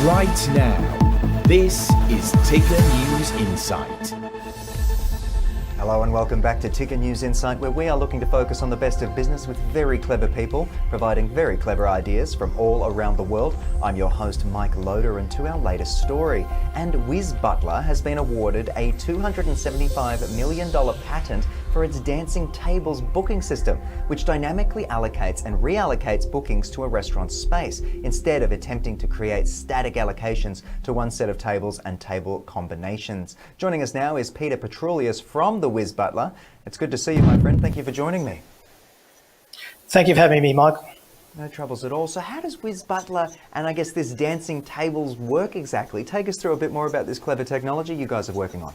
Right now, this is Ticker News Insight. Hello and welcome back to Ticker News Insight, where we are looking to focus on the best of business with very clever people, providing very clever ideas from all around the world. I'm your host, Mike Loader, and to our latest story. And Whiz Butler has been awarded a $275 million patent for its dancing tables booking system, which dynamically allocates and reallocates bookings to a restaurant's space, instead of attempting to create static allocations to one set of tables and table combinations. Joining us now is PETROULAS from the Whiz Butler. It's good to see you, my friend. Thank you for joining me. Thank you for having me, Mike. No troubles at all. So how does Whiz Butler and I guess this dancing tables work exactly? Take us through a bit more about this clever technology you guys are working on.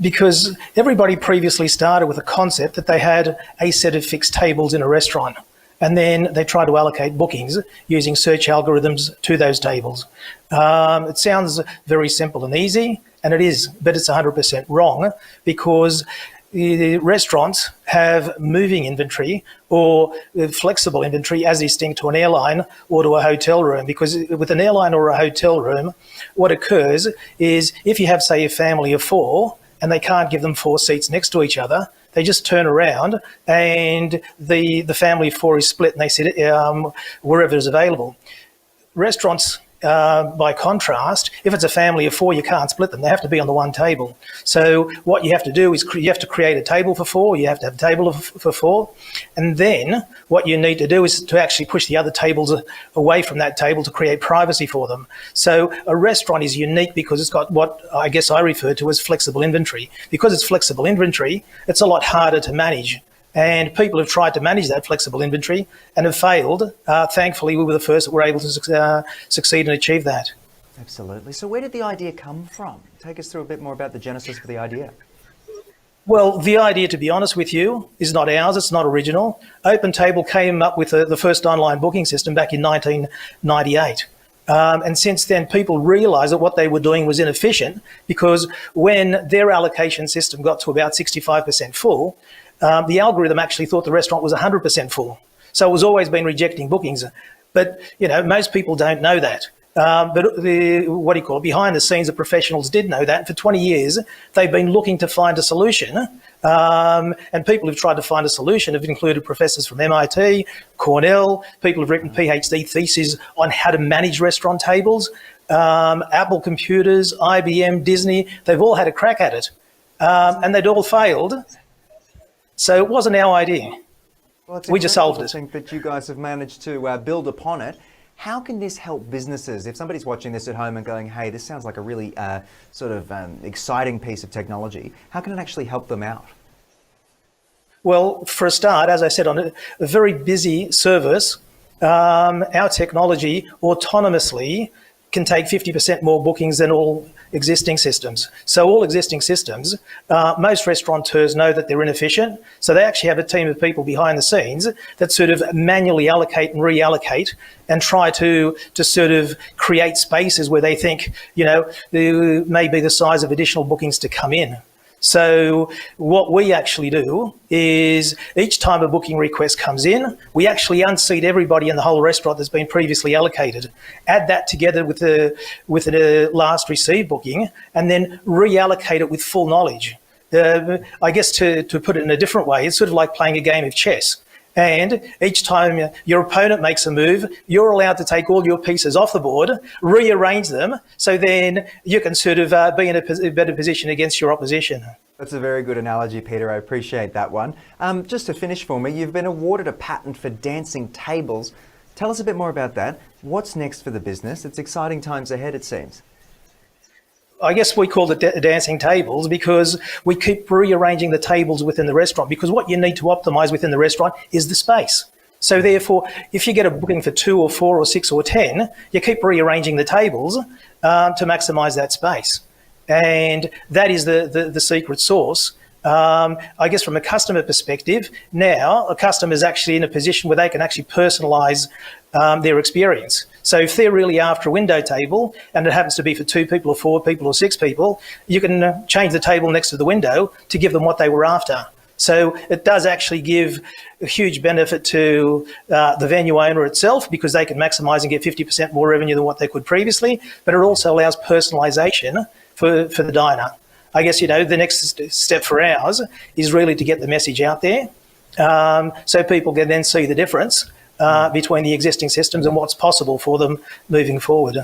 Because everybody previously started with a concept that they had a set of fixed tables in a restaurant, and then they tried to allocate bookings using search algorithms to those tables. It sounds very simple and easy, and it is, but it's 100% wrong, because the restaurants have moving inventory or flexible inventory as distinct to an airline or to a hotel room. Because with an airline or a hotel room, what occurs is if you have, say, a family of four and they can't give them 4 seats next to each other, they just turn around and the family of 4 is split and they sit wherever is available. Restaurants, by contrast, if it's a family of 4, you can't split them. They have to be on the one table. So what you have to do is you have to create a table for 4. You have to have a table for 4. And then what you need to do is to actually push the other tables away from that table to create privacy for them. So a restaurant is unique because it's got what I guess I refer to as flexible inventory. Because it's flexible inventory, it's a lot harder to manage. And people have tried to manage that flexible inventory and have failed. Thankfully, we were the first that were able to succeed and achieve that. Absolutely. So where did the idea come from? Take us through a bit more about the genesis for the idea. Well, the idea, to be honest with you, is not ours. It's not original. OpenTable came up with the first online booking system back in 1998. And since then, people realised that what they were doing was inefficient, because when their allocation system got to about 65% full, the algorithm actually thought the restaurant was 100% full. So it was always been rejecting bookings. But, you know, most people don't know that. But behind the scenes, the professionals did know that. And for 20 years, they've been looking to find a solution. And people who've tried to find a solution have included professors from MIT, Cornell, people who've written PhD theses on how to manage restaurant tables, Apple computers, IBM, Disney. They've all had a crack at it. And they'd all failed. So it wasn't our idea. Well, it's we just solved it. I think that you guys have managed to build upon it. How can this help businesses? If somebody's watching this at home and going, hey, this sounds like a really exciting piece of technology, how can it actually help them out? Well, for a start, as I said, on a very busy service, our technology autonomously can take 50% more bookings than all existing systems. So all existing systems, most restaurateurs know that they're inefficient. So they actually have a team of people behind the scenes that sort of manually allocate and reallocate and try to sort of create spaces where they think, you know, there may be the size of additional bookings to come in. So what we actually do is each time a booking request comes in, we actually unseat everybody in the whole restaurant that's been previously allocated, add that together with the last received booking, and then reallocate it with full knowledge. I guess to put it in a different way, it's sort of like playing a game of chess. And each time your opponent makes a move, you're allowed to take all your pieces off the board, rearrange them, so then you can sort of be in a better position against your opposition. That's a very good analogy, Peter. I appreciate that one. Just to finish for me, you've been awarded a patent for dancing tables. Tell us a bit more about that. What's next for the business? It's exciting times ahead, it seems. I guess we call it dancing tables because we keep rearranging the tables within the restaurant, because what you need to optimize within the restaurant is the space. So therefore, if you get a booking for 2 or 4 or 6 or 10, you keep rearranging the tables to maximize that space. And that is the secret sauce. I guess from a customer perspective, now a customer is actually in a position where they can actually personalize their experience. So if they're really after a window table and it happens to be for 2 people or 4 people or 6 people, you can change the table next to the window to give them what they were after. So it does actually give a huge benefit to the venue owner itself, because they can maximise and get 50% more revenue than what they could previously, but it also allows personalisation for the diner. I guess, the next step for ours is really to get the message out there, so people can then see the difference between the existing systems and what's possible for them moving forward.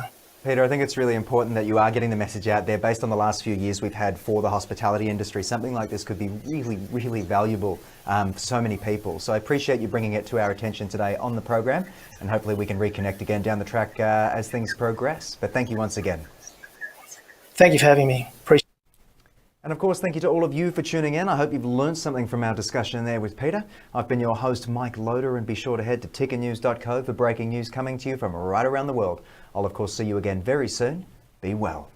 Peter, I think it's really important that you are getting the message out there. Based on the last few years we've had for the hospitality industry, something like this could be really, really valuable for so many people. So I appreciate you bringing it to our attention today on the program, and hopefully we can reconnect again down the track as things progress. But thank you once again. Thank you for having me. Appreciate it. And of course, thank you to all of you for tuning in. I hope you've learned something from our discussion there with Peter. I've been your host, Mike Loader, and be sure to head to tickernews.co for breaking news coming to you from right around the world. I'll of course see you again very soon. Be well.